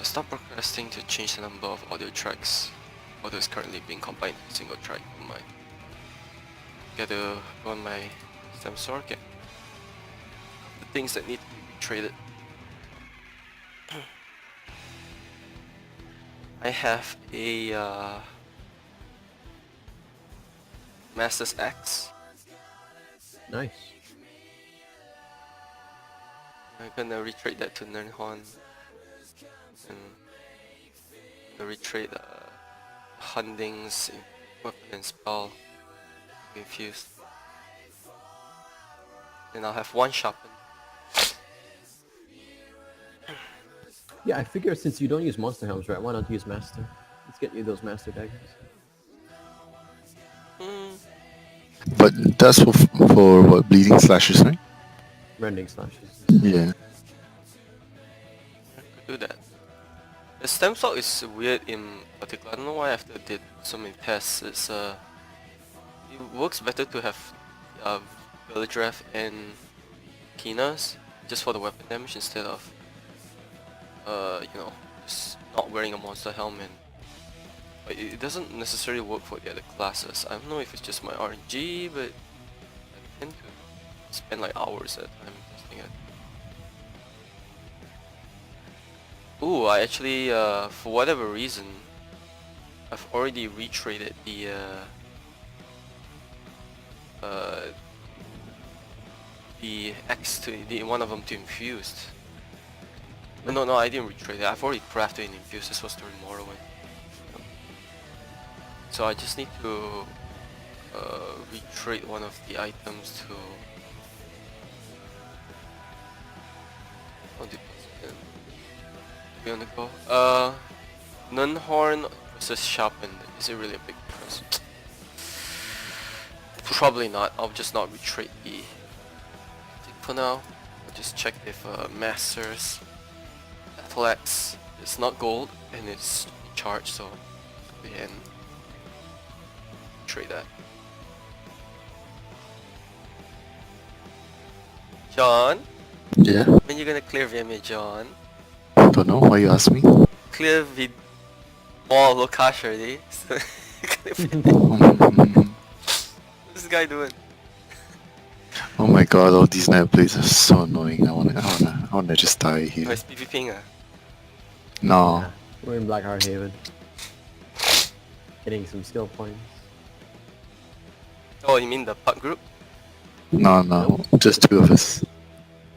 Stop procrastinating to change the number of audio tracks. Audio is currently being combined in a single track in my. Get to go on my StamSorc. The things that need to be traded. I have a Masters X. Nice. I'm gonna retrade that to Nernhorn. And retrade Hunding's weapon and spell infused. Then I'll have one sharpen. Yeah, I figure since you don't use monster helms, right? Why not use master? Let's get you those master daggers. But that's for what, bleeding slashes, right? Rending slashes. Yeah. I could do that. The StamSorc is weird in particular. I don't know why after I did so many tests. It works better to have Village Ref and Keeners just for the weapon damage instead of just not wearing a monster helmet. But it doesn't necessarily work for the other classes. I don't know if it's just my RNG, but I tend to spend like hours at a time testing it. Ooh, I actually, for whatever reason, I've already retraded the X to one of them to infused. No, I didn't retrade it. I've already crafted an infused. This was during Morrowind. So I just need to retrade one of the items to. Be on the go. Nunhorn versus Sharpened. Is it really a big difference? Probably not. I'll just not retrade the thing for now. I'll just check if Masters Battle Axe is not gold and it's charged, so we can trade that. John? Yeah. When you gonna clear VMA, John? Don't know why you ask me. Clear more low cash already. What's this guy doing? Oh my god, all these night plays are so annoying. I wanna just die Oh, here. he's PvPing No. Yeah, we're in Blackheart Haven. Getting some skill points. Oh, you mean the puck group? No, just two of us.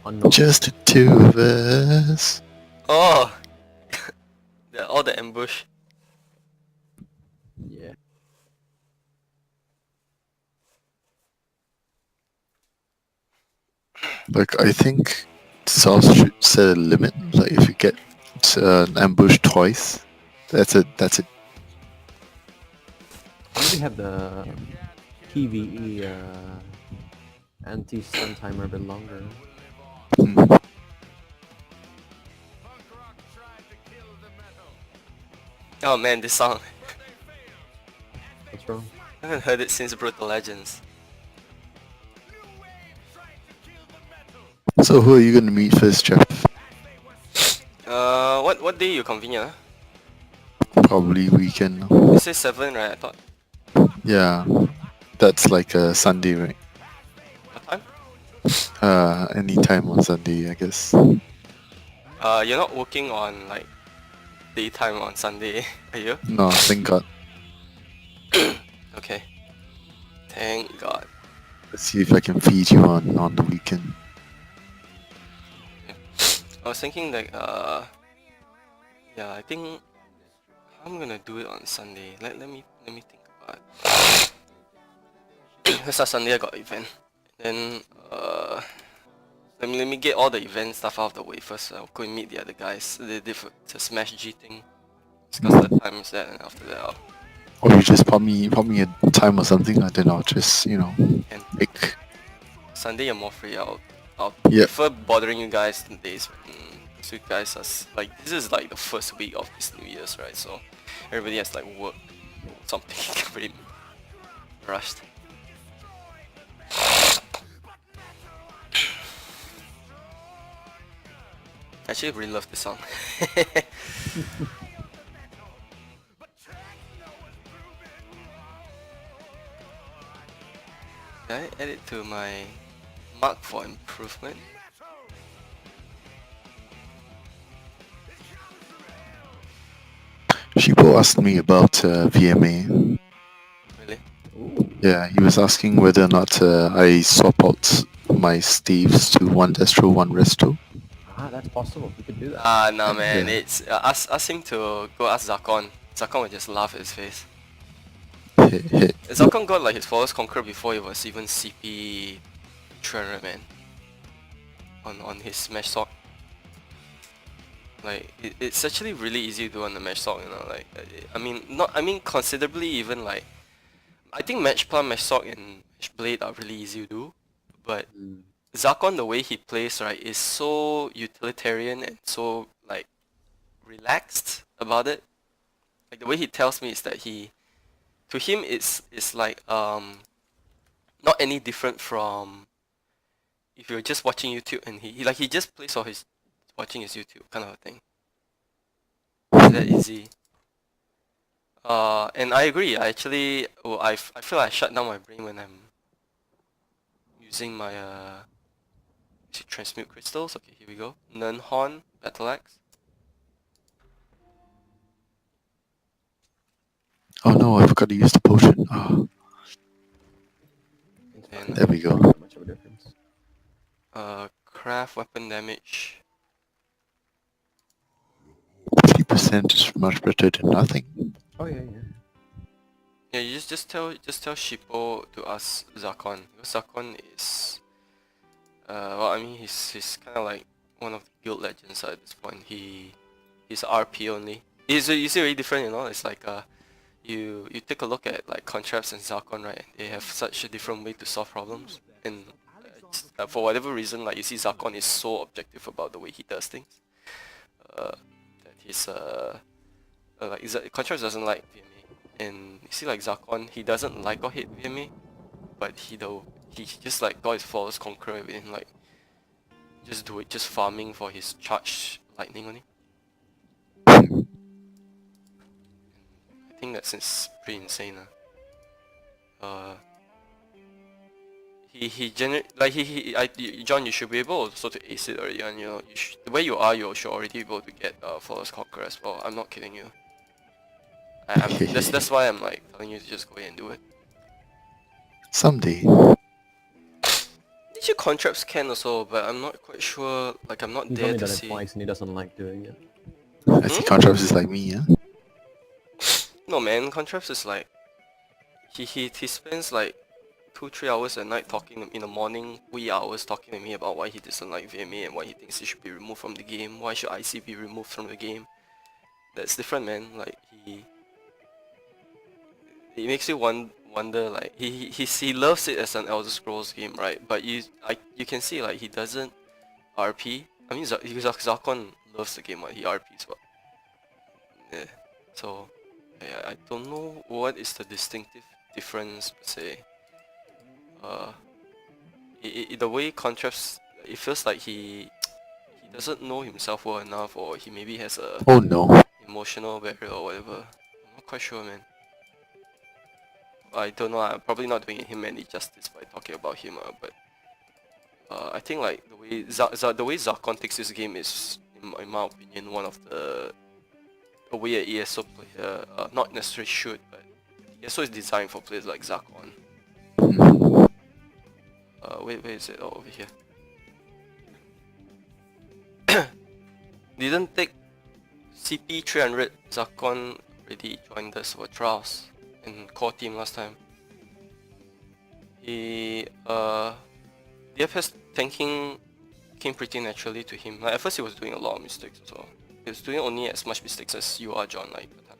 Unknown. Just the two of us. Oh! All the ambush. Yeah. Like, I think South should set a limit. Like, if you get an ambush twice, that's it. We have the PvE anti-stun timer a bit longer. Oh man, this song. What's wrong? I haven't heard it since Brutal Legends. So who are you gonna meet first, Jeff? What day you convenient? Probably weekend. You say 7, right? I thought. Yeah, that's like a Sunday, right? What time? Anytime on Sunday, I guess. You're not working on like daytime on Sunday, are you? No, thank God. Okay. Thank God. Let's see if I can feed you on the weekend. I was thinking like yeah, I think I'm gonna do it on Sunday. Let me think about it. Because on Sunday I got event. Then let me get all the event stuff out of the way first. I'll go and meet the other guys. The Smash G thing. Discuss the time is that, and after that I'll Or you just pop me a time or something, and then I'll just, can. make. Sunday I'm more free. I'll Yep. prefer bothering you guys in days when so you guys are like, this is like the first week of this New Year's, right? So everybody has like work something pretty rushed. I actually really love this song. Can I add it to my mark for improvement? Shibo asked me about vMA. Really? Ooh. Yeah, he was asking whether or not I swap out my Steves to one destro, one resto. Ah, that's possible. We could do that. Ah, nah, man. Yeah. It's ask him to go ask Zakon. Zakon would just laugh at his face. Zakon got like his flawless conquer before it was even CP 300, man. On his Smash Sock. Like it's actually really easy to do on the Mesh Sock, you know. Like I mean considerably even like I think Match Plum, Mesh Sock, and Mesh Blade are really easy to do, but Zakon, the way he plays, right, is so utilitarian and so like relaxed about it. Like the way he tells me is that to him it's like not any different from if you're just watching YouTube and he just plays for his watching his YouTube kind of a thing. It's that easy. And I agree. I actually, I feel I shut down my brain when I'm using my transmute crystals. Okay, here we go. Nunhorn, Battle Axe. Oh no, I forgot to use the potion. Oh, It's And- fine. there we go. Not much of a difference. Craft weapon damage. 50% is much better than nothing. Oh yeah, yeah. Yeah, you just tell Shippo to ask Zakon, because Zakon is well, I mean he's kind of like one of the guild legends at this point. He's RP only. He's really different, you know. It's like you take a look at like Contraps and Zakon, right? They have such a different way to solve problems, and for whatever reason, like you see Zakon is so objective about the way he does things. That he's like Contraps doesn't like VMA, and you see like Zakon, he doesn't like or hate VMA, but he just like got his flawless conqueror and like just do it, just farming for his charged lightning only. I think that's pretty insane. John, you should be able also to ace it already, and you know, the way you are, you should already be able to get flawless conqueror as well. I'm not kidding you. That's why I'm like telling you to just go ahead and do it. Someday. Did you contrapts can also, but I'm not quite sure. Like I'm not He's there only to done it see. twice and he doesn't like doing it. I see contraps is like me, yeah? No man, contrapts is like he spends like 2-3 hours a night talking in the morning, wee hours talking to me about why he doesn't like VMA and why he thinks he should be removed from the game. Why should IC be removed from the game? That's different, man. Like he makes you wonder. Like he loves it as an Elder Scrolls game, right? But you can see like he doesn't RP. I mean, Zakon loves the game, right? He RPs, but yeah. So I don't know what is the distinctive difference per se. The way Contraps, it feels like he doesn't know himself well enough, or he maybe has a Oh no. emotional barrier or whatever. I'm not quite sure, man. I don't know. I'm probably not doing him any justice by talking about him, but I think like the way the way Zakon takes this game is, in my opinion, one of the way an ESO player not necessarily should, but ESO is designed for players like Zakon. Where is it? Oh, over here. Didn't take CP 300. Zakon already joined us for trials in core team last time. He DFS tanking came pretty naturally to him. Like, at first he was doing a lot of mistakes as well. He was doing only as much mistakes as you are, John, like that.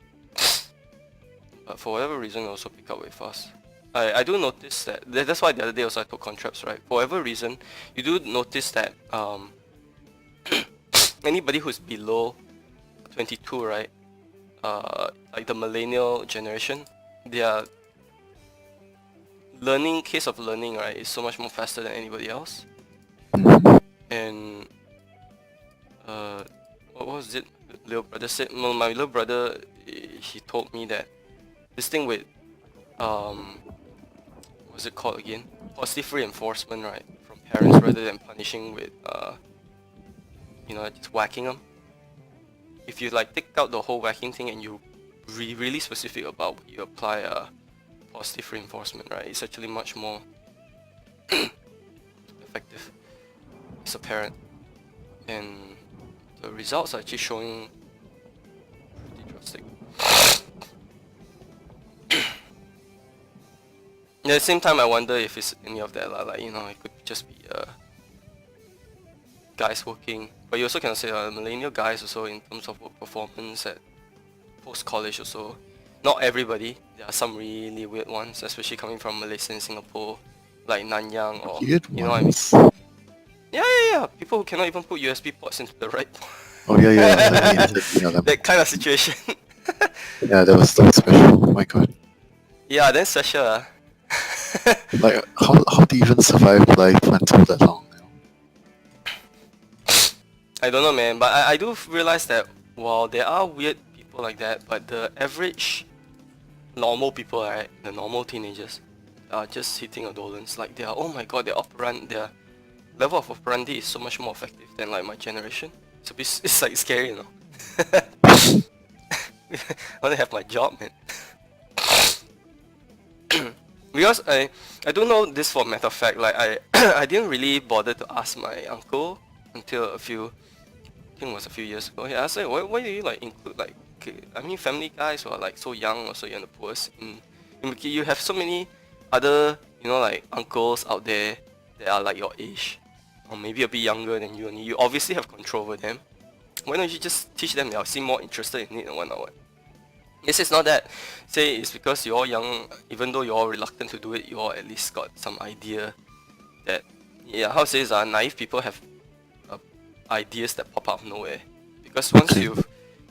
But for whatever reason, he also picked up way fast. I do notice that, that's why the other day also I took contrapts, right? For whatever reason, you do notice that anybody who's below 22, right? Like the millennial generation, their case of learning, right, is so much more faster than anybody else. And what was it? Little brother said. Well, my little brother, he told me that this thing with what's it called again? Positive reinforcement, right? From parents rather than punishing with you know, just whacking them. If you like take out the whole whacking thing and you really specific about what you apply positive reinforcement, right? It's actually much more effective as a parent, and the results are actually showing pretty drastic. At the same time, I wonder if it's any of that, like, you know, it could just be guys working, but you also can say millennial guys also in terms of work performance at post-college also. Not everybody, there are some really weird ones, especially coming from Malaysia and Singapore, like Nanyang or, Weird you know what I mean? ones. Yeah, people who cannot even put USB ports into the right port. Oh yeah, yeah, you know them. That kind of situation. Yeah, that was so special. Oh my god. Yeah, then special. Like, how do you even survive life until that long? You know? I don't know, man, but I do realize that while there are weird people like that, but the average normal people, right, the normal teenagers, are just hitting adolescence. Like, they are, oh my god, their level of operandi is so much more effective than like my generation. It's like scary, you know. I wanna have my job, man. Because I don't know this for a matter of fact. Like I didn't really bother to ask my uncle until I think it was a few years ago. He asked like, why do you like include like, I mean, family guys who are like so young or so young, the poorest. You have so many other, you know, like uncles out there that are like your age, or maybe a bit younger than you, and you obviously have control over them. Why don't you just teach them? They'll seem more interested in it and whatnot. Yes, it's not that. Say it's because you're all young, even though you're all reluctant to do it, you all at least got some idea that, yeah, how to say is naive people have ideas that pop out of nowhere. Because once you know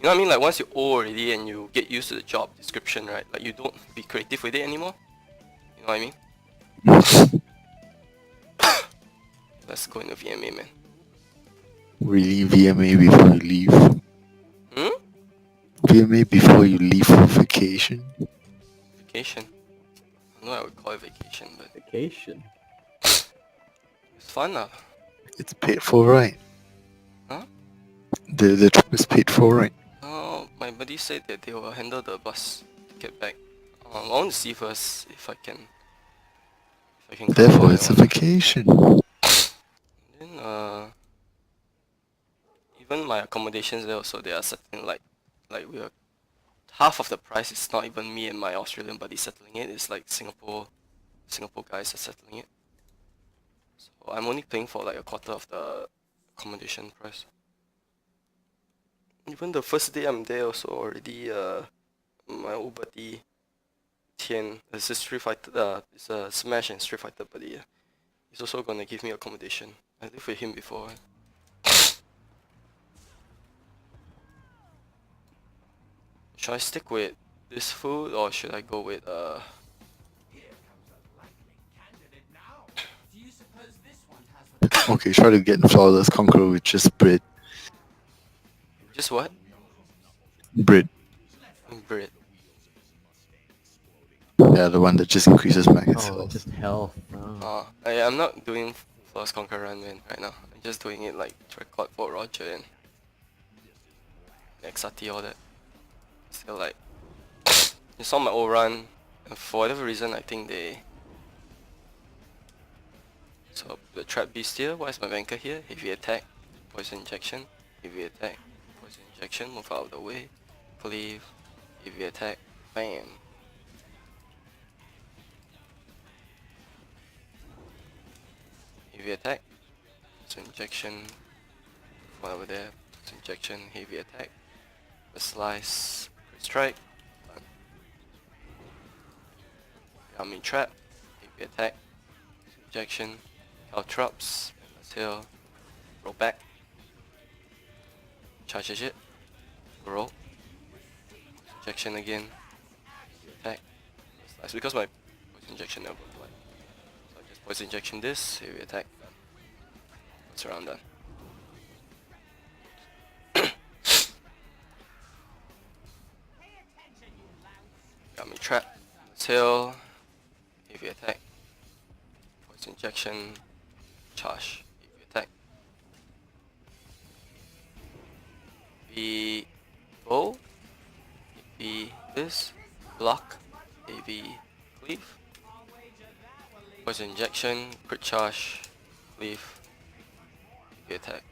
what I mean, like once you're old already and you get used to the job description, right, like you don't be creative with it anymore. You know what I mean? Let's go into vMA, man. Really, VMA before you leave? VMA before you leave for vacation? Vacation. I know I would call it vacation, but Vacation. it's fun lah. It's paid for, right? Huh? The trip is paid for, right? Oh, my buddy said that they will handle the bus ticket back. I want to see first if I can. Therefore, cover it's a that one. vacation. Then even my accommodations there also, they are settling like we are half of the price. It's not even me and my Australian buddy settling it. It's like Singapore guys are settling it. So I'm only paying for like a quarter of the accommodation price. Even the first day I'm there also already my old buddy Tian, it's a Street Fighter, it's a Smash and Street Fighter buddy. He's also gonna give me accommodation. I lived with him before. Should I stick with this food or should I go with Okay, try to get flawless conqueror with just bread. just what? Bread. Bread. Yeah, the one that just increases max Oh, health. just health. Oh. I'm not doing Flawless Conquer Run, man, right now. I'm just doing it like to record for Roger and XRT, all that. Still like, you saw my old run, and for whatever reason I think they... So the Trap Beast here, why is my Vanker here? Heavy attack, poison injection, heavy attack, poison injection, move out of the way, cleave, heavy attack, bam. Heavy attack, poison injection, one over there, poison injection, heavy attack, the slice, crit strike, done. Yummy trap, heavy attack, poison injection, Caltrops, tail, roll back, charges it, roll, injection again, attack, slice, because my poison injection never applied. So I just poison injection this, heavy attack, done. That's around done. trap, tail, heavy attack, poison injection, charge, heavy attack. Heavy bow, heavy this, block, heavy cleave, poison injection, crit charge, cleave, heavy attack.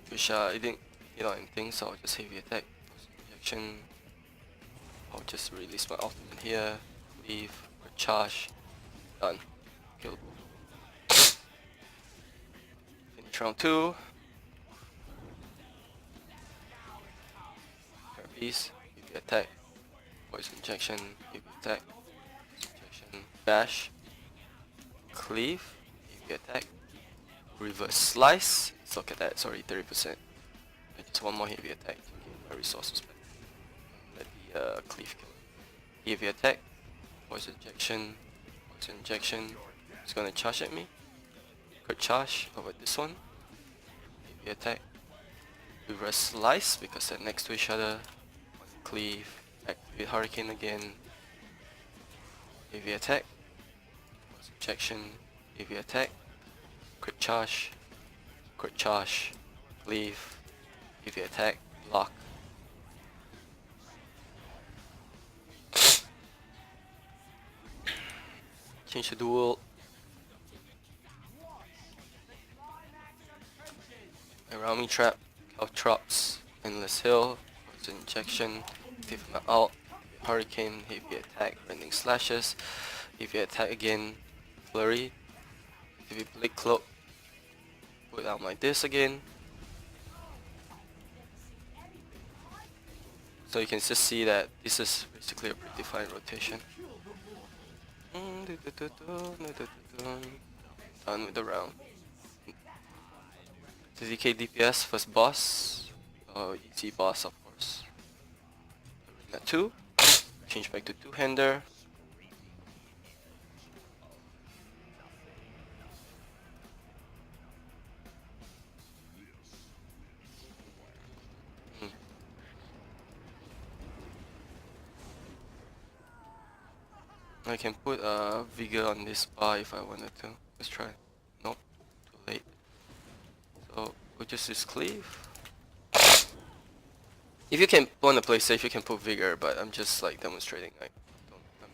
Which I didn't hit on anything, so I'll just heavy attack, poison injection. I'll just release my ultimate here, cleave, crit charge, done, killable. Finish round 2. Piece, heavy attack, poison injection, heavy attack, poison injection, dash, cleave, heavy attack, reverse slice. Let's look at that. Sorry, 30%. Just one more heavy attack to get my resources back. Let the cleave kill it. Heavy attack, poison injection, poison injection. It's gonna charge at me. Crit charge over this one. Heavy attack, reverse slice because they're next to each other. Cleave, activate hurricane again, heavy attack, poison injection, heavy attack, crit charge, cleave, heavy attack, lock. Change the duel. Around me trap, Caltrops, endless hill, poison injection, active my ult, hurricane, heavy attack, rending slashes, heavy attack again, flurry, heavy blade cloak, put out my disc again. So you can just see that this is basically a predefined rotation. Done with the round. DK DPS first boss, easy boss of course. Arena 2, change back to two-hander. I can put a vigor on this bar if I wanted to. Let's try. Nope, too late. So we'll just use cleave. If you can want to play safe, you can put vigor, but I'm just like demonstrating. I'm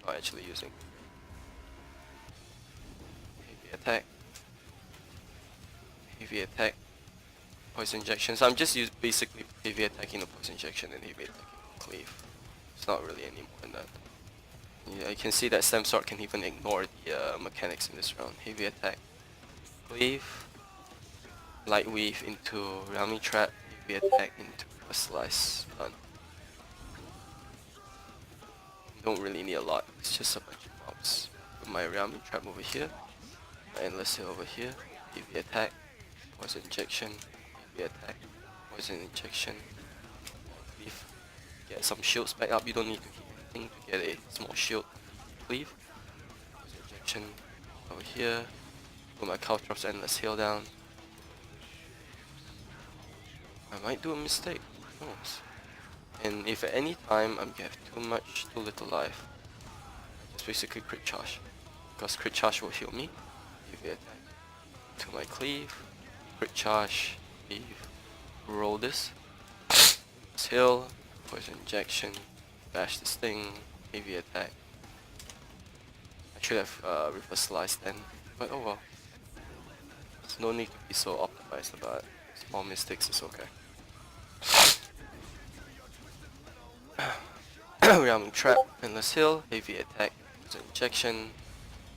not actually using. Heavy attack. Heavy attack. Poison injection. So I'm just basically heavy attacking the poison injection and heavy attacking the cleave. It's not really any more than that. Yeah, you can see that StamSorc can even ignore the mechanics in this round. Heavy attack, cleave, light weave into Realmy Trap, heavy attack into a slice. Done. Don't really need a lot, it's just a bunch of mobs. Put my Realmy Trap over here, my Endless Hill over here, heavy attack, poison injection, heavy attack, poison injection, cleave. Get some shields back up, you don't need to keep to get a small shield, cleave, poison injection over here, put my Caltrops Endless Hill down. I might do a mistake, who knows? And if at any time I'm gonna have too little life, just basically crit charge, because crit charge will heal me. Heavy attack to my cleave, crit charge, cleave, roll this, heal, poison injection, bash this thing, heavy attack. I should have reverse slice then, but oh well. There's no need to be so optimized about it. Small mistakes is okay. Realm Trap, Endless Hill, heavy attack, poison injection,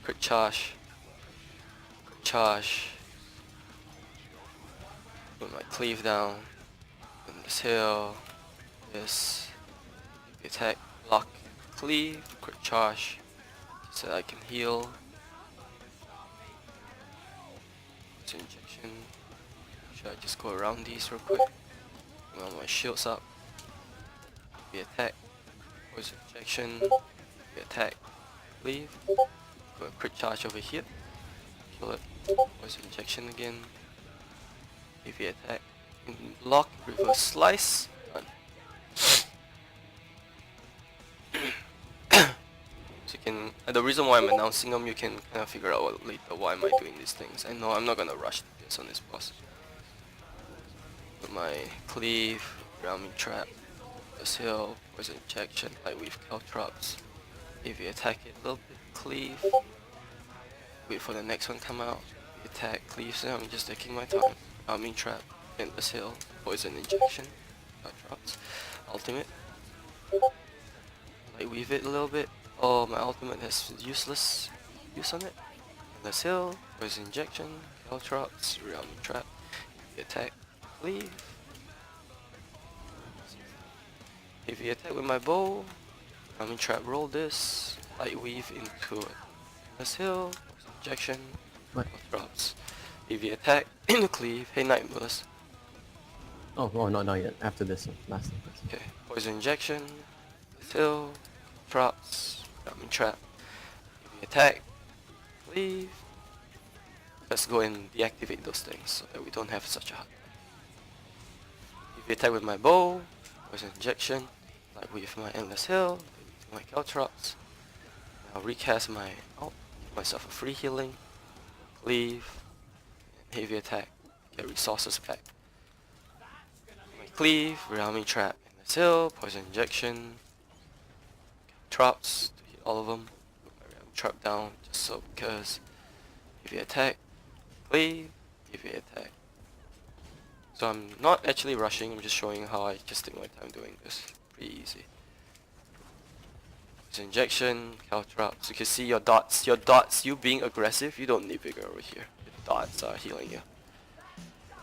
crit charge, put my cleave down, Endless Hill, this, heavy attack, block, cleave, crit charge, so that I can heal, poison injection. Should I just go around these real quick? Well, my shields up, heavy attack, poison injection, heavy attack, cleave, go a crit charge over here, kill it, poison injection again, heavy attack, block, reverse slice, done. can, the reason why I'm announcing them, you can kind of figure out later why am I doing these things. I know I'm not gonna rush this on this boss. Put my cleave, rounding trap, this hill, poison injection, light weave caltrops. If you attack it a little bit, cleave. Wait for the next one come out. Attack, cleave, so I'm just taking my time. Rounding trap, endless hill, poison injection, caltrops, ultimate. Light weave it a little bit. Oh, my ultimate has useless use on it. Endless hill, poison injection, caltrops, rounding trap, attack, cleave. Heavy attack with my bow. Rounding trap, roll this. Light weave into it. Endless hill, poison injection, caltrops. Heavy attack, into cleave. Hey, night burst. Oh, no, not yet. After this one. Last one. Okay, poison injection, hill, drops, rounding trap, heavy attack, cleave. Let's go and deactivate those things so that we don't have such a hard time. Heavy attack with my bow, poison injection, light weave my endless hill, my caltrops. I'll recast my ult, give myself a free healing, cleave, and heavy attack, get resources back. My cleave, rounding trap, endless hill, poison injection, traps to hit all of them. Put my rounding trap down just so because heavy attack, cleave, heavy attack. So I'm not actually rushing, I'm just showing how I just take my time doing this. Pretty easy. Poison injection, caltrops. You can see your dots, you being aggressive, you don't need vigor over here. Your dots are healing you.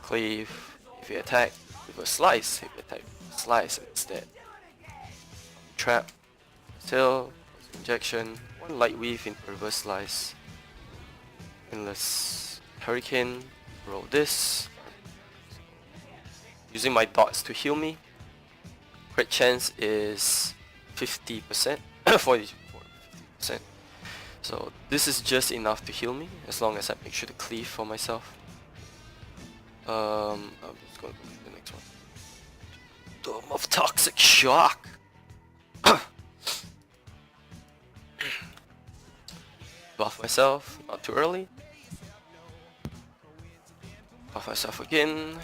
Cleave, heavy attack, with a slice, heavy attack, slice instead. Trap, still, injection, one light weave into reverse slice. Endless hurricane, roll this. Using my dots to heal me. Crit chance is 50%, 40%. So this is just enough to heal me as long as I make sure to cleave for myself. I'm just going to go to the next one. Dome of Toxic Shock. Buff myself, not too early. Buff myself again.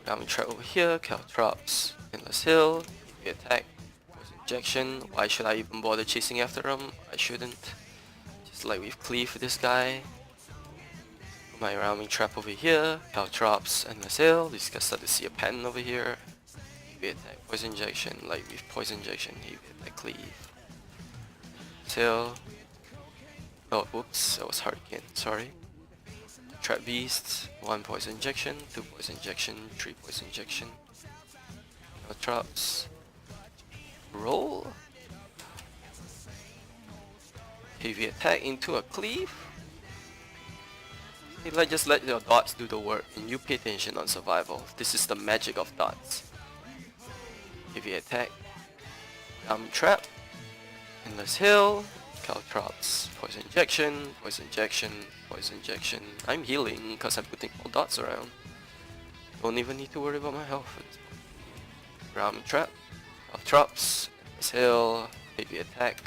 Rounding trap over here, caltrops, endless hill, heavy attack, poison injection. Why should I even bother chasing after him? I shouldn't. Just like we've cleaved for this guy. My rounding trap over here, caltrops, endless hill. These guys start to see a pattern over here. Heavy attack, poison injection, like we've poison injection, heavy attack, cleave. Hill. Oh, whoops, that was hurricane, sorry. Trap beast, 1 poison injection, 2 poison injection, 3 poison injection. Traps. Roll. Heavy attack into a cleave. Just let your dots do the work and you pay attention on survival. This is the magic of dots. Heavy attack. Trap. Endless hill. Caltrops. Poison injection. Poison injection. Poison injection. I'm healing because I'm putting all dots around. Don't even need to worry about my health at this point. Rounding trap. Caltrops. Endless hill. Heavy attack.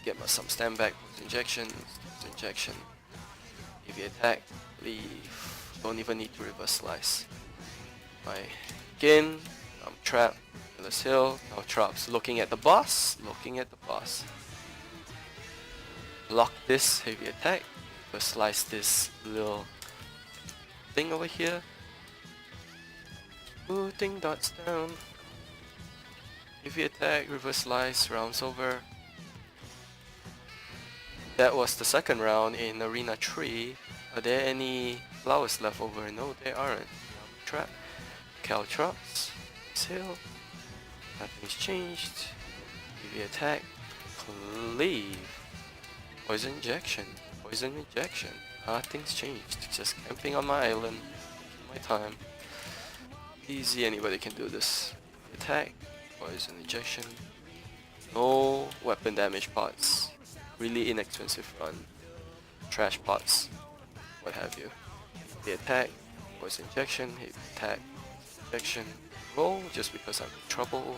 Get some stand back. Poison injection. Poison injection. Heavy attack. Leave. Don't even need to reverse slice. My again. Trap. Endless hill. Caltrops. Looking at the boss. Looking at the boss. Block this heavy attack. First slice this little thing over here. Putting dots down. Heavy attack, reverse slice, rounds over. That was the second round in Arena 3. Are there any flowers left over? No, there aren't. Trap. Caltrops. Sail. Nothing's changed. Heavy attack. Cleave. Poison injection. Poison injection. Nothing's changed. Just camping on my island. My time. Easy, anybody can do this. Attack. Poison injection. No weapon damage pots. Really inexpensive run. Trash pots. What have you. The attack. Poison injection. Hit attack. Injection. Roll just because I'm in trouble.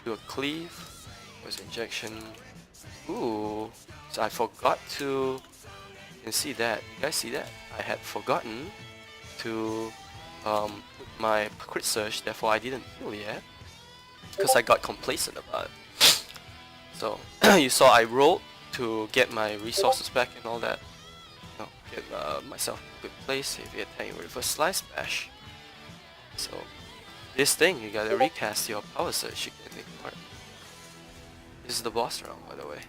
Do a cleave. Poison injection. Ooh. So I forgot to, you can see that, you guys see that? I had forgotten to put my crit surge, therefore I didn't heal yet, because I got complacent about it. So you saw I rolled to get my resources back and all that. No, get myself in a good place, heavy attack, reverse slice bash. So this thing, you gotta recast your power surge, you can ignore it. This is the boss round, by the way.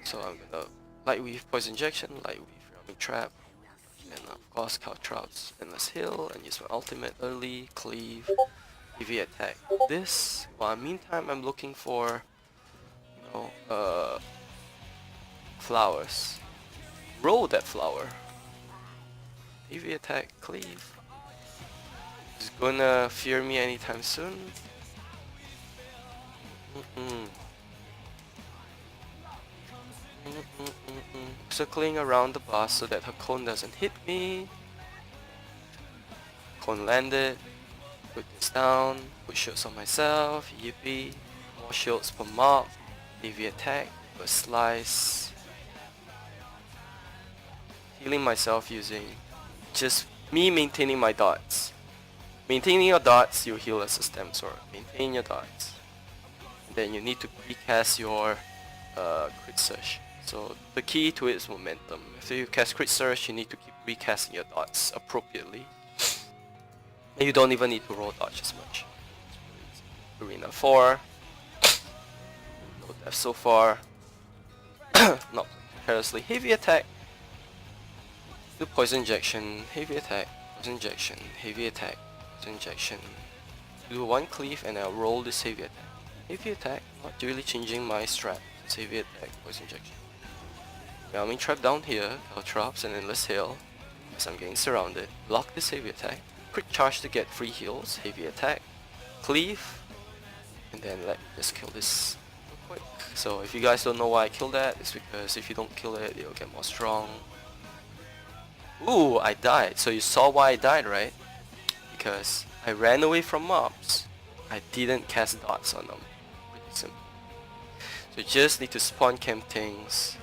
So I'm gonna light weave, poison injection, light weave, rounding trap, and of course caltrops, endless heal, and use my ultimate early, cleave, heavy attack. This, while meantime I'm looking for, you know, flowers. Roll that flower. Heavy attack, cleave. Is gonna fear me anytime soon. Circling around the boss so that her cone doesn't hit me. Cone landed. Put this down. Put shields on myself. Yippee. More shields per mob. Heavy attack. A slice. Healing myself using just me maintaining my dots. Maintaining your dots, you heal as a StamSorc. Maintain your dots. And then you need to recast your crit surge. So the key to it is momentum. After you cast crit surge, you need to keep recasting your dots appropriately. And you don't even need to roll dodge as much. Arena 4. No death so far. Not carelessly. Heavy attack. Do poison injection. Heavy attack. Poison injection. Heavy attack. Poison injection. Do one cleave and I'll roll this heavy attack. Heavy attack. Not really changing my strat. It's heavy attack. Poison injection. Rounding trap down here. Caltrops and endless heal. As I'm getting surrounded. Block this heavy attack. Quick charge to get free heals. Heavy attack. Cleave. And then let me just kill this real quick. So if you guys don't know why I killed that, it's because if you don't kill it, it'll get more strong. Ooh, I died. So you saw why I died, right? Because I ran away from mobs. I didn't cast dots on them. Pretty simple. So you just need to spawn camp things,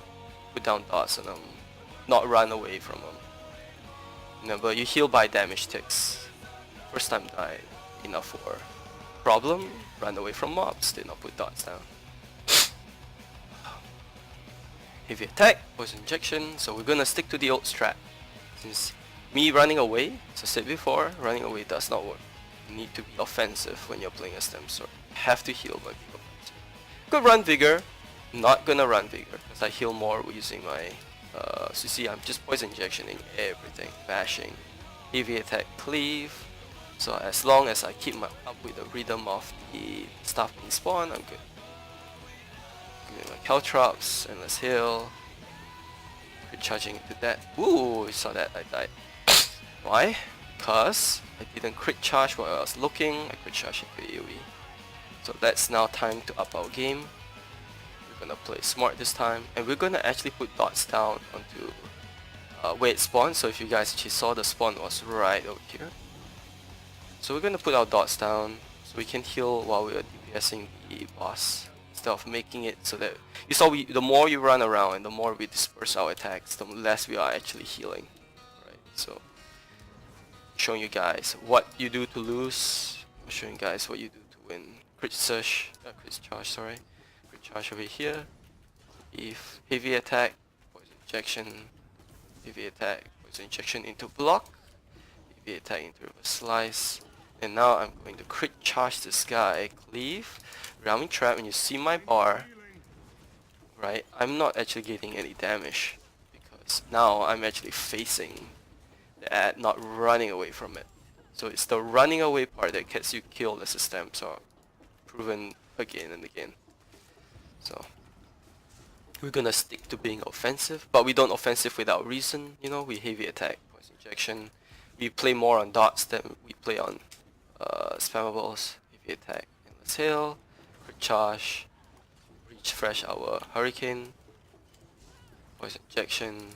put down dots on them, not run away from them. Remember, you heal by damage ticks. First time died, enough war. Problem, run away from mobs, did not put dots down. Heavy attack, poison injection, so we're gonna stick to the old strat. Since me running away, as I said before, running away does not work. You need to be offensive when you're playing a StamSorc. You have to heal by being offensive. Good run vigor, not gonna run vigor, because I heal more using my so you see I'm just poison injectioning everything, bashing, heavy attack, cleave. So as long as I keep up with the rhythm of the stuff being spawned, I'm good. Give me my caltrops, endless heal. Charging into that. Ooh, you saw that, I died. Why? Because I didn't crit charge while I was looking, I crit charge into AoE. So that's now time to up our game. We're gonna play smart this time, and we're gonna actually put dots down onto where it spawned. So if you guys actually saw, the spawn was right over here. So we're gonna put our dots down so we can heal while we're DPSing the boss, instead of making it so that you saw the more you run around and the more we disperse our attacks, the less we are actually healing. Right? So showing you guys what you do to lose. I'm showing you guys what you do to win. Crit surge, crit charge, sorry. Crit charge over here. If heavy attack, poison injection, heavy attack, poison injection into block, heavy attack into reverse slice. And now I'm going to crit charge this guy, cleave, rounding trap, and you see my bar, right? I'm not actually getting any damage because now I'm actually facing the ad, not running away from it. So it's the running away part that gets you killed as a StamSorc, proven again and again. So we're gonna stick to being offensive, but we don't offensive without reason. You know, we heavy attack, poison injection. We play more on dots than we play on spammables. Heavy attack, endless heal, crit charge, reach fresh our hurricane, poison injection,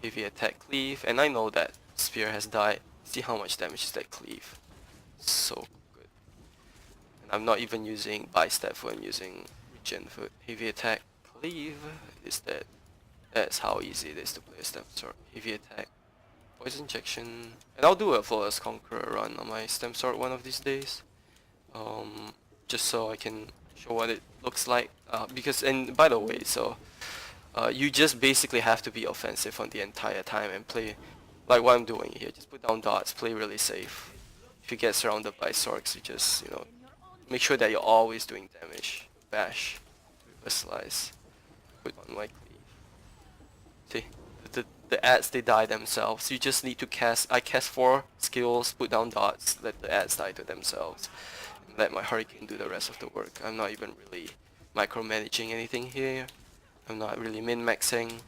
heavy attack, cleave, and I know that spear has died. See how much damage is that cleave? So good. And I'm not even using bystep when I'm using regen foot. Heavy attack, cleave is dead. That's how easy it is to play a StamSorc. Heavy attack, poison injection, and I'll do a flawless conqueror run on my StamSorc one of these days. Just so I can show what it looks like. Because, and by the way, so you just basically have to be offensive on the entire time and play like what I'm doing here. Just put down dots, play really safe. If you get surrounded by Sorcs, you just, you know, make sure that you're always doing damage. Bash, reverse slice, put on my cleave. See, the ads, they die themselves. You just need to cast, I cast 4 skills, put down dots, let the ads die to themselves. And let my Hurricane do the rest of the work. I'm not even really micromanaging anything here. I'm not really min-maxing.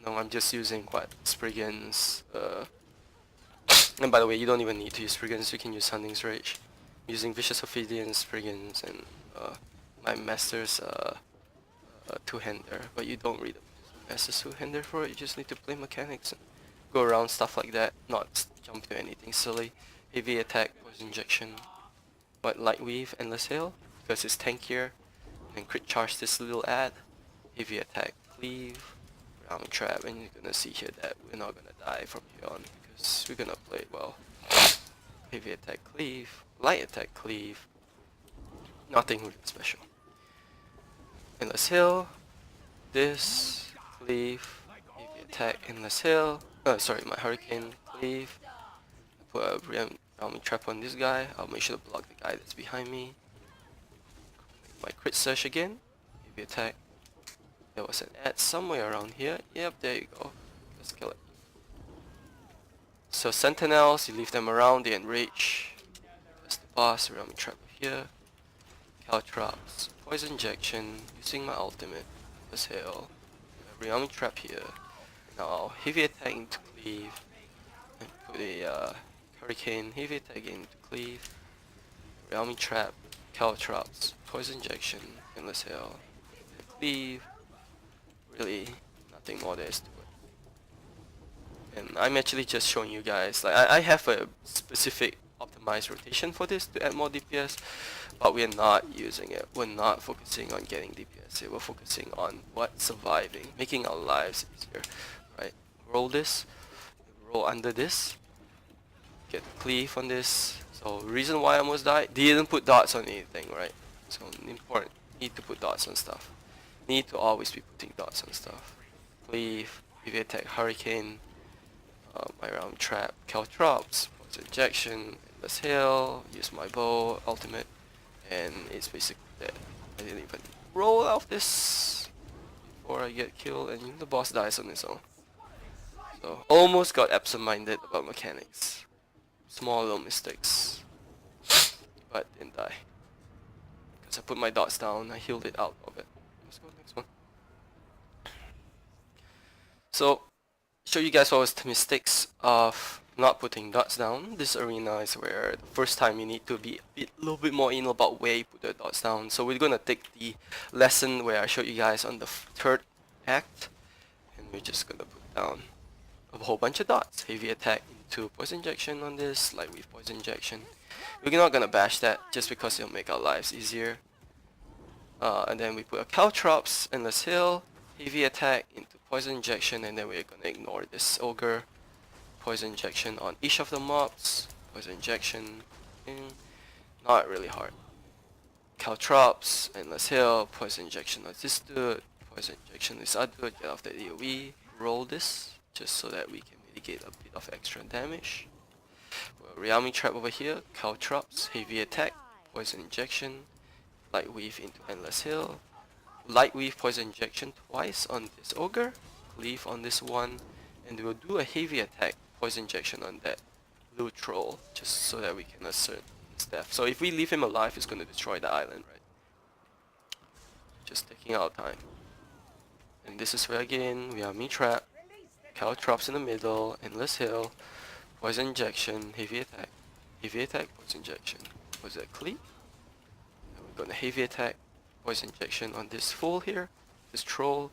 No, I'm just using what? Spriggans. And by the way, you don't even need to use Spriggans, you can use Hunting's Rage. I'm using Vicious Ophidian, Spriggans, and my Master's two-hander. But you don't read the Master's two-hander for it, you just need to play mechanics and go around stuff like that, not jump to anything silly. Heavy attack, poison injection. But light weave, endless hail, because it's tankier. And crit charge this little ad. Heavy attack, cleave, round trap, and you're gonna see here that we're not gonna die from here on because we're gonna play it well. Heavy attack, cleave, light attack, cleave, nothing really special. Endless hill, this, cleave, heavy attack, endless hill, sorry, my hurricane, cleave, put a round trap on this guy, I'll make sure to block the guy that's behind me. My crit search again, heavy attack. There was an ad somewhere around here. Yep, there you go. Let's kill it. So sentinels, you leave them around, they enrage. That's the boss, realm trap here. Caltrops, poison injection, using my ultimate. This hail. Realm trap here. Now heavy attack into cleave. And put a hurricane, heavy attack into cleave. Realm trap, Caltrops, poison injection, endless hail. Cleave. Really, nothing more there is to it. And I'm actually just showing you guys, like I have a specific optimized rotation for this to add more DPS, but we're not using it. We're not focusing on getting DPS here. We're focusing on what? Surviving, making our lives easier, right? Roll this, roll under this, get cleave on this. So reason why I almost died, didn't put dots on anything, right? So important, need to put dots on stuff. Need to always be putting dots on stuff. Cleave, heavy attack, hurricane, my round trap, Caltrops, poison injection, endless hail, use my bow, ultimate, and it's basically dead. I didn't even roll out this before I get killed, and the boss dies on his own. So almost got absent-minded about mechanics. Small little mistakes, but didn't die. Because I put my dots down, I healed it out of it. Let's go next one. So, show you guys what was the mistakes of not putting dots down. This arena is where the first time you need to be a little bit more anal about where you put the dots down. So we're gonna take the lesson where I showed you guys on the third act, and we're just gonna put down a whole bunch of dots. Heavy attack into poison injection on this, light weave poison injection. We're not gonna bash that just because it'll make our lives easier. And then we put a Caltrops, endless hill, heavy attack into poison injection, and then we're gonna ignore this ogre. Poison injection on each of the mobs, poison injection, not really hard. Caltrops, endless hill, poison injection on this dude, poison injection on this other dude, get off the AoE, roll this, just so that we can mitigate a bit of extra damage. Put a Realmy trap over here, Caltrops, heavy attack, poison injection, light weave into endless hill, light weave poison injection twice on this ogre, cleave on this one, and we'll do a heavy attack poison injection on that blue troll, just so that we can assert his death. So if we leave him alive, he's gonna destroy the island, right? Just taking our time. And this is where again we have me trap, Caltrops in the middle, endless hill, poison injection, heavy attack, poison injection. Was that cleave? We're gonna heavy attack, poison injection on this fool here, this troll,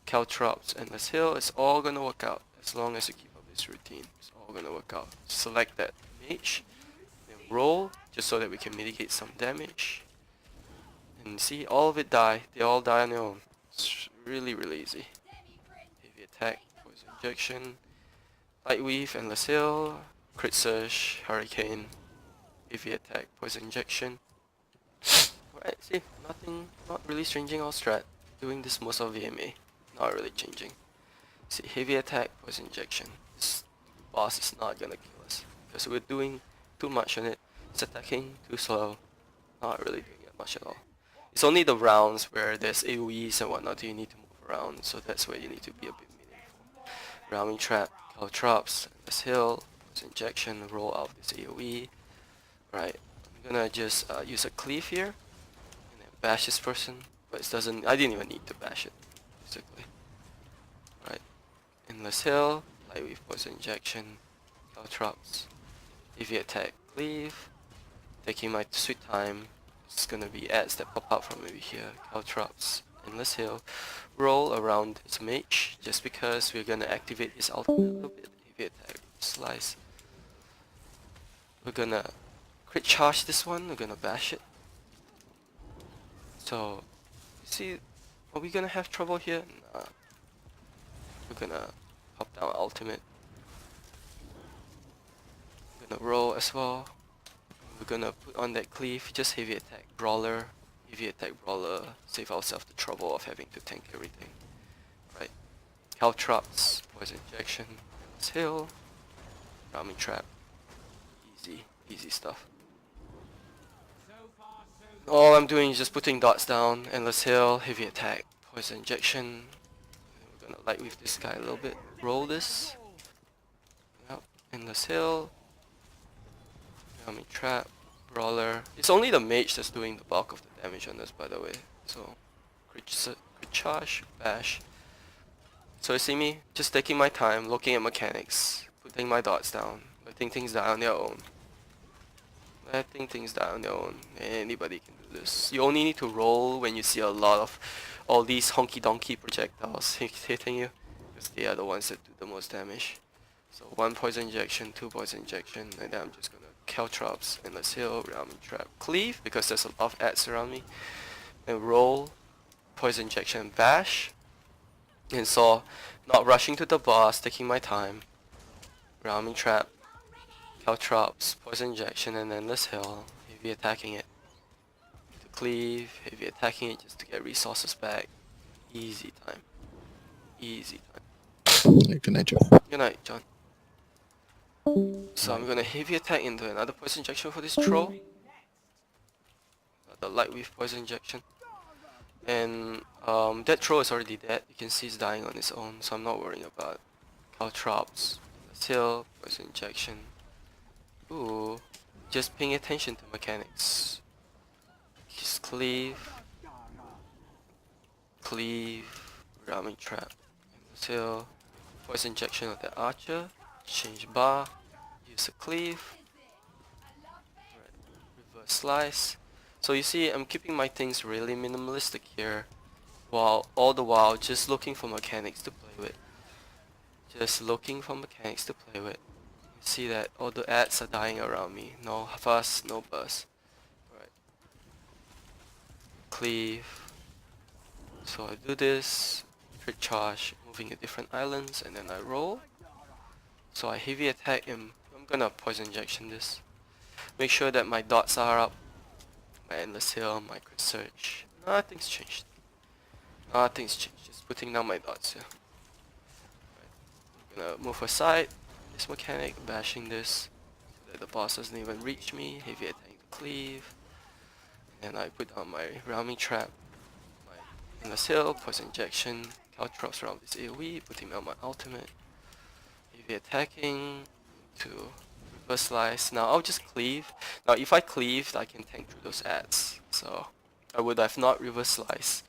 Caltrops, endless hill. It's all gonna work out as long as you keep up this routine. It's all gonna work out. Select that mage, then roll just so that we can mitigate some damage. And And see, all of it die. They all die on their own. It's really, really easy. Heavy attack, poison injection, light weave, endless heal, crit surge, hurricane, heavy attack, poison injection. Alright, see, not really changing our strat. Doing this most of VMA, not really changing. See, heavy attack, poison injection. This boss is not gonna kill us because we're doing too much on it. It's attacking too slow, not really doing that much at all. It's only the rounds where there's AoEs and whatnot you need to move around, so that's where you need to be a bit meaningful. Rounding trap, caltrops, endless heal, poison injection, roll out this AoE. Right, I'm gonna just use a cleave here and then bash this person, but it doesn't. I didn't even need to bash it, basically. Right, endless heal, light weave, poison injection, caltrops, heavy attack, cleave. Taking my sweet time. It's gonna be ads that pop out from over here. Caltrops, endless heal, roll around its mage, just because we're gonna activate his ultimate a little bit. Heavy attack, slice. We're gonna crit charge this one. We're gonna bash it. So, see, are we gonna have trouble here? Nah. We're gonna pop down ultimate. We're gonna roll as well. We're gonna put on that cleave, just heavy attack brawler, save ourselves the trouble of having to tank everything. Right. Caltrops, poison injection, endless heal, ramming trap. Easy stuff. All I'm doing is just putting dots down, endless heal, heavy attack, poison injection. We're gonna light weave this guy a little bit. Roll this. Yep, endless heal. Ramming trap, brawler. It's only the mage that's doing the bulk of the damage on this, by the way. So, crit charge, bash. So you see me just taking my time, looking at mechanics, putting my dots down, letting things die on their own. Anybody can do this. You only need to roll when you see a lot of all these honky donkey projectiles hitting you, because they are the ones that do the most damage. So 1 poison injection, 2 poison injection, and then I'm just gonna caltrops, endless heal, ramming trap, cleave, because there's a lot of ads around me, and roll, poison injection, bash. And so, not rushing to the boss, taking my time, ramming trap, caltrops, poison injection, and endless heal, heavy attacking it. To cleave, heavy attacking it just to get resources back. Easy time. Good night, Joe. Good night, John. So I'm gonna heavy attack into another poison injection for this troll. The light weave poison injection. And that troll is already dead. You can see it's dying on its own, so I'm not worrying about it. Caltrops, heal, poison injection. Ooh, just paying attention to mechanics. Just cleave, ramming trap, heal, poison injection of the archer, change bar, use a cleave, reverse slice. So you see, I'm keeping my things really minimalistic here, while all the while just looking for mechanics to play with. You see that all the ads are dying around me. No fuss, no buzz. Right. Cleave. So I do this, crit charge, moving to different islands, and then I roll. So I heavy attack him. I'm gonna poison injection this. Make sure that my dots are up. My endless heal, my crit surge. Nothing's changed. Just putting down my dots here. Right. I'm gonna move aside this mechanic, bashing this so that the boss doesn't even reach me. Heavy attack to cleave. And I put on my ramming trap, my endless heal, poison injection, caltrops around this AoE, putting on my ultimate. Heavy attacking to reverse slice. Now I'll just cleave. Now if I cleaved, I can tank through those ads. So I would have not reverse slice.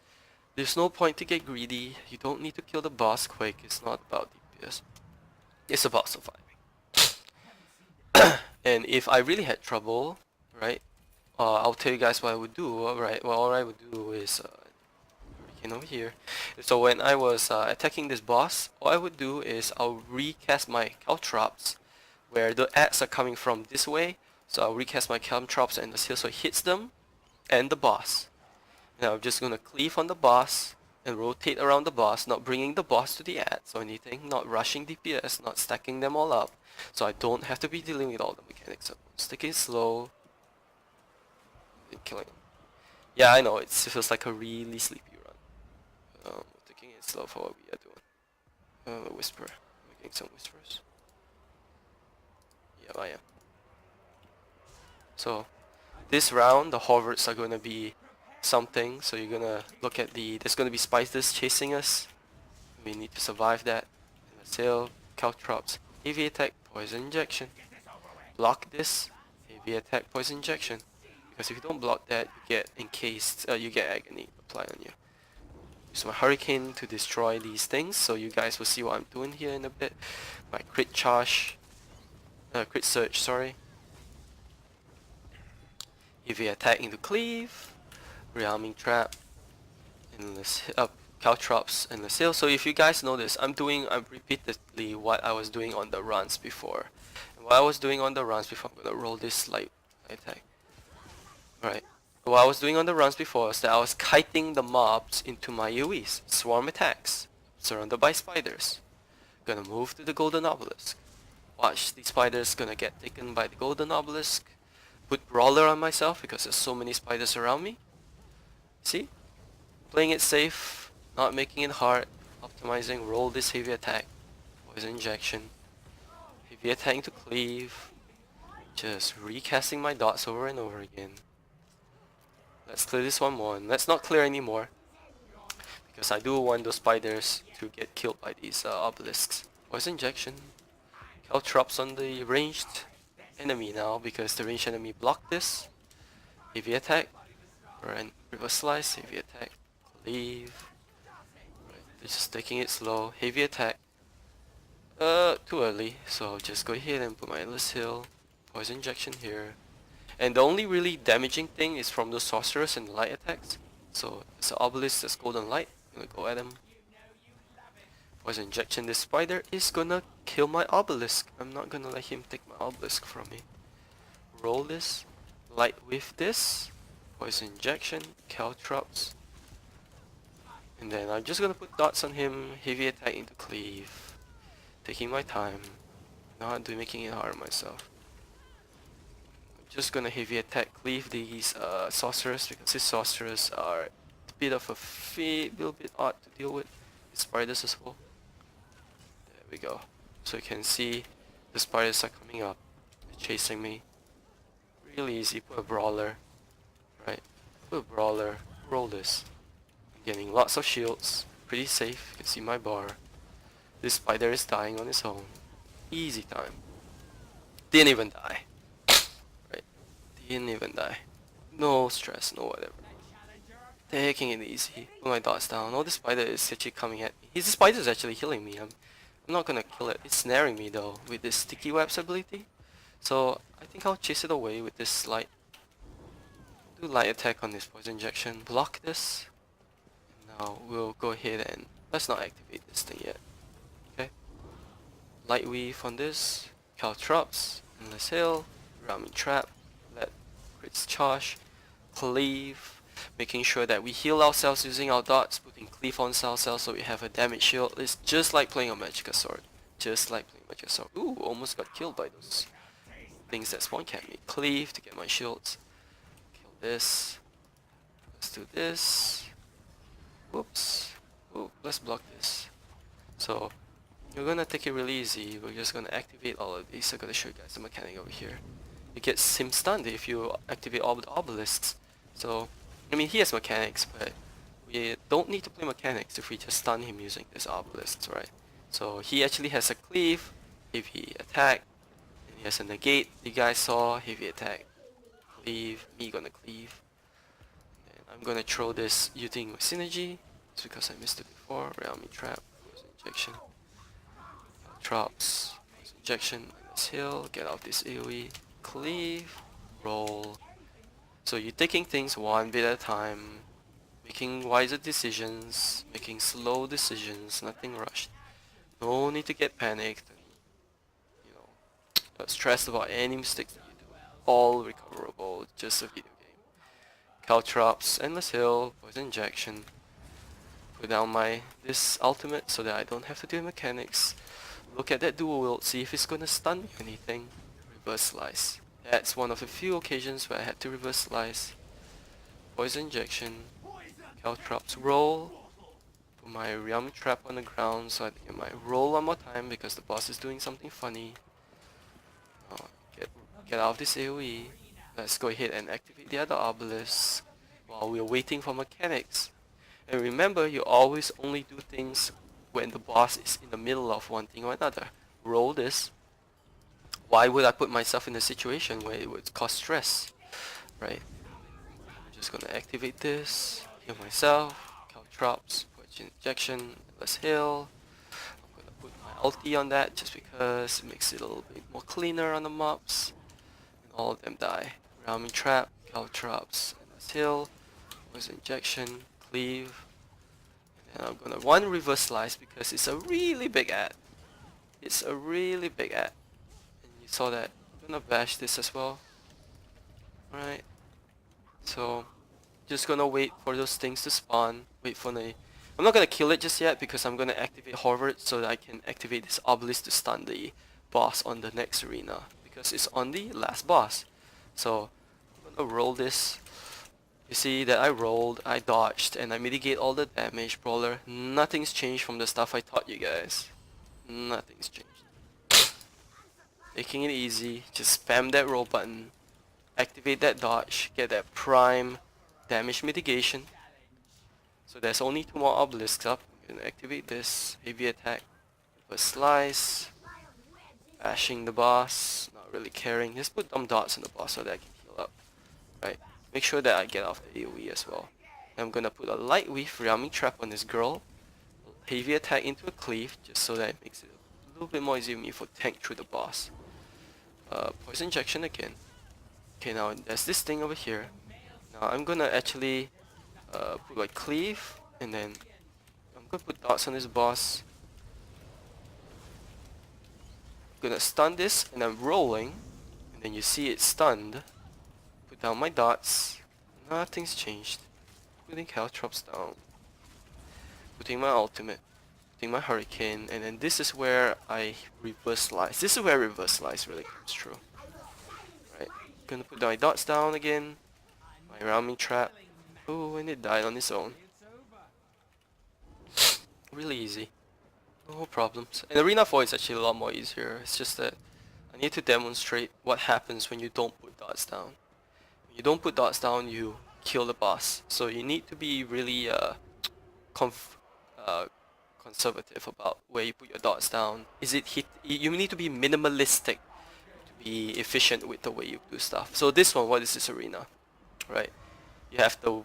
There's no point to get greedy. You don't need to kill the boss quick. It's not about DPS. It's about surviving. And if I really had trouble, right, I'll tell you guys what I would do. Alright, well, all I would do is hurricane over here. So when I was attacking this boss, all I would do is I'll recast my caltrops where the ads are coming from this way. So I'll recast my caltrops and the seal so it hits them and the boss. Now I'm just gonna cleave on the boss and rotate around the boss, not bringing the boss to the ads or anything, not rushing DPS, not stacking them all up, so I don't have to be dealing with all the mechanics. Just taking it slow and killing him. Yeah, I know, it feels like a really sleepy run. Taking it slow for what we are doing. Whisper. Am I getting some whispers? Yeah, I am. So, this round, the Horvers are gonna be something, so you're gonna look at there's gonna be spiders chasing us. We need to survive that. And the sail, caltrops, heavy attack, poison injection. Block this, heavy attack, poison injection. Because if you don't block that, you get encased, you get agony applied on you. Use my hurricane to destroy these things, so you guys will see what I'm doing here in a bit. My crit charge, crit surge, sorry. Heavy attack into cleave, rearming trap, endless caltrops, endless sail. So if you guys notice, I'm repeatedly what I was doing on the runs before. And what I was doing on the runs before, I'm gonna roll this light attack. Alright. What I was doing on the runs before is that I was kiting the mobs into my AoEs, swarm attacks, surrounded by spiders. Gonna move to the golden obelisk. Watch these spiders gonna get taken by the golden obelisk. Put brawler on myself because there's so many spiders around me. See? Playing it safe, not making it hard, optimizing, roll this heavy attack, poison injection, heavy attacking to cleave, just recasting my dots over and over again. Let's clear this one more, and let's not clear anymore, because I do want those spiders to get killed by these obelisks. Poison injection, caltrops on the ranged enemy now, because the ranged enemy blocked this. Heavy attack, and reverse slice, heavy attack, cleave. Right, they're just taking it slow. Heavy attack. Too early, so just go ahead and put my endless heal. Poison injection here. And the only really damaging thing is from the sorcerers and light attacks. So it's an obelisk that's golden light. I'm gonna go at him. Poison injection. This spider is gonna kill my obelisk. I'm not gonna let him take my obelisk from me. Roll this. Light with this. Poison injection. Caltrops. And then I'm just gonna put dots on him. Heavy attack into cleave. Taking my time. Not making it hard on myself. Just gonna heavy attack cleave these sorcerers, because these sorcerers are a bit of a little bit odd to deal with. These spiders as well. There we go. So you can see the spiders are coming up, chasing me. Really easy. Put a brawler, right? Put a brawler. Roll this. I'm getting lots of shields. Pretty safe. You can see my bar. This spider is dying on its own. Easy time. Didn't even die. Didn't even die. No stress, no whatever. Taking it easy. Put my dots down. Oh, the spider is actually coming at me. The spider is actually healing me. I'm not gonna kill it. It's snaring me though with this sticky webs ability. So I think I'll chase it away with this light. Do light attack on this poison injection. Block this. And now we'll go ahead and let's not activate this thing yet. Okay. Light weave on this. Caltrops. Endless hail. Ramen trap. Let crits charge, cleave, making sure that we heal ourselves using our dots, putting cleave on ourselves so we have a damage shield. It's just like playing a magical sword. Just like playing magical sword. Ooh, almost got killed by those things that spawn camp me. Cleave to get my shields. Kill this. Let's do this. Whoops. Ooh, let's block this. So, we're gonna take it really easy. We're just gonna activate all of these. I'm gonna show you guys the mechanic over here. You get sim stunned if you activate all the obelisks. So, I mean, he has mechanics, but we don't need to play mechanics if we just stun him using this obelisks, right? So he actually has a cleave, heavy attack, and he has a negate. You guys saw heavy attack, cleave, me gonna cleave. And I'm gonna throw this using my synergy. It's because I missed it before. Realm trap, poison injection, traps, poison injection, let's heal, get out this AoE. Cleave, roll. So you're taking things one bit at a time, making wiser decisions, making slow decisions, nothing rushed. No need to get panicked and, you know, stressed about any mistakes that you do. All recoverable, just a video game. Caltrops, Endless Hill, Poison Injection. Put down this ultimate so that I don't have to do mechanics. Look at that dual wield, see if it's gonna stun me or anything. Reverse Slice. That's one of the few occasions where I had to reverse slice. Poison Injection. Caltrops roll. Put my Realm Trap on the ground so I get my roll one more time because the boss is doing something funny. Get out of this AoE. Let's go ahead and activate the other obelisk while we're waiting for mechanics. And remember, you always only do things when the boss is in the middle of one thing or another. Roll this. Why would I put myself in a situation where it would cause stress, right? I'm just gonna activate this, heal myself, Caltrops, Poison Injection, Endless Hill. I'm gonna put my ulti on that just because it makes it a little bit more cleaner on the mobs. And all of them die. Realm Trap, Caltrops, Endless Hill, Poison Injection, Cleave. And I'm gonna one reverse slice because it's a really big ad. It's a really big ad. And you saw that. I'm gonna bash this as well. Alright. So just gonna wait for those things to spawn. Wait for the I'm not gonna kill it just yet because I'm gonna activate Horvard so that I can activate this obelisk to stun the boss on the next arena. Because it's on the last boss. So I'm gonna roll this. You see that I rolled, I dodged, and I mitigate all the damage, brawler. Nothing's changed from the stuff I taught you guys. Nothing's changed. Taking it easy, just spam that roll button, activate that dodge, get that prime damage mitigation. So there's only 2 more obelisks up. I'm gonna activate this, heavy attack, first slice, bashing the boss, not really caring. Just put some dots on the boss so that I can heal up. Right. Make sure that I get off the AoE as well. I'm gonna put a light weave Realming Trap on this girl. Heavy attack into a cleave just so that it makes it a little bit more easy for me for tank through the boss. Poison Injection again. Okay, now there's this thing over here. Now I'm gonna actually put like cleave and then I'm gonna put dots on this boss. I'm gonna stun this and I'm rolling and then you see it stunned. Put down my dots. Nothing's changed. Putting Caltrops down. Putting my ultimate. Putting my hurricane. And then this is where I reverse slice. This is where reverse slice really comes true. Right. Gonna put my dots down again. My Realming Trap. Oh, and it died on its own. Really easy. No problems. And Arena 4 is actually a lot more easier. It's just that I need to demonstrate what happens when you don't put dots down. You don't put dots down, you kill the boss. So you need to be really conservative about where you put your dots down. Is it hit? You need to be minimalistic to be efficient with the way you do stuff. So this one, what is this arena? Right? You have the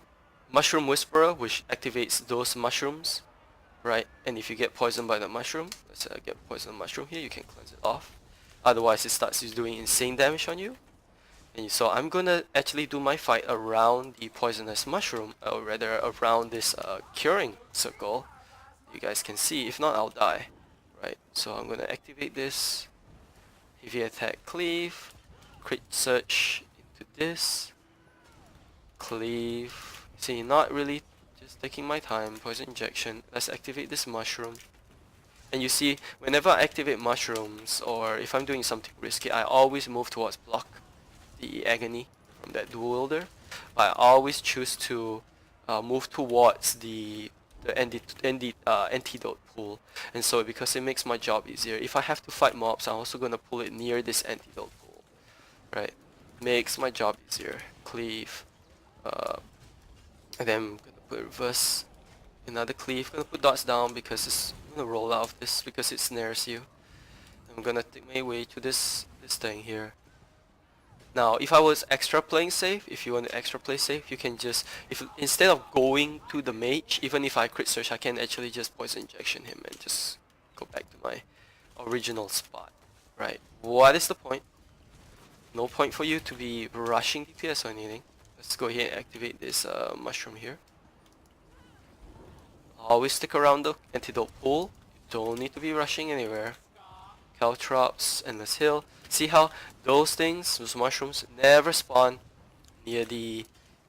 Mushroom Whisperer, which activates those mushrooms. Right? And if you get poisoned by the mushroom, let's say I get poisoned mushroom here, you can cleanse it off. Otherwise, it starts doing insane damage on you. And so I'm gonna actually do my fight around the poisonous mushroom, or rather around this curing circle. You guys can see, if not I'll die. Right, so I'm gonna activate this, heavy attack cleave, crit search into this, cleave, see not really, just taking my time, poison injection, let's activate this mushroom. And you see, whenever I activate mushrooms, or if I'm doing something risky, I always move towards block the agony from that dual wielder. I always choose to move towards the antidote pool, and so because it makes my job easier. If I have to fight mobs, I'm also gonna pull it near this antidote pool, right? Makes my job easier. Cleave, and then I'm gonna put reverse, another cleave. Gonna put dots down because I'm gonna roll out of this because it snares you. I'm gonna take my way to this thing here. Now, if I was extra playing safe, if you want to extra play safe, you can just, instead of going to the mage, even if I crit search, I can actually just poison injection him and just go back to my original spot, right? What is the point? No point for you to be rushing DPS or anything. Let's go ahead and activate this mushroom here. Always stick around the antidote pool. You don't need to be rushing anywhere. Caltrops, Endless Hill. See how those things, those mushrooms, never spawn near the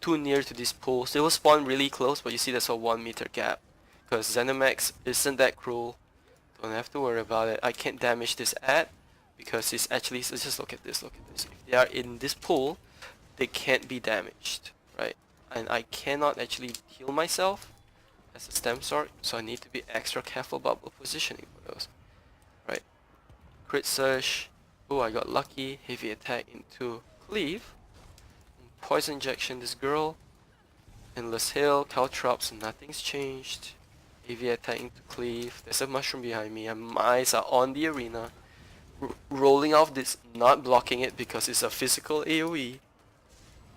too near to these pools. They will spawn really close, but you see there's a 1 meter gap. Because Zenimax isn't that cruel. Don't have to worry about it. I can't damage this ad because it's actually, so just look at this, look at this. If they are in this pool, they can't be damaged, right? And I cannot actually heal myself as a StamSorc, so I need to be extra careful about positioning for those, right? Crit surge. Oh, I got lucky. Heavy attack into cleave. Poison injection this girl. Endless heal. Caltrops. Nothing's changed. Heavy attack into cleave. There's a mushroom behind me and my eyes are on the arena. Rolling off this, not blocking it because it's a physical AoE.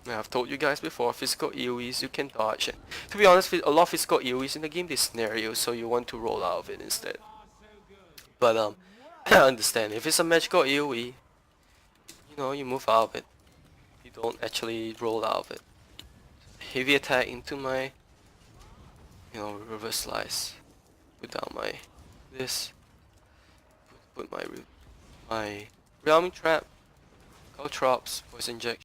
Now, I've told you guys before, physical AoEs you can dodge. And to be honest, a lot of physical AoEs in the game, they snare you, so you want to roll out of it instead. But I understand, if it's a magical AoE, you know, you move out of it. You don't actually roll out of it. Heavy attack into my, you know, reverse slice. Put down my, this. Put my realming trap. Caltrops, poison injection.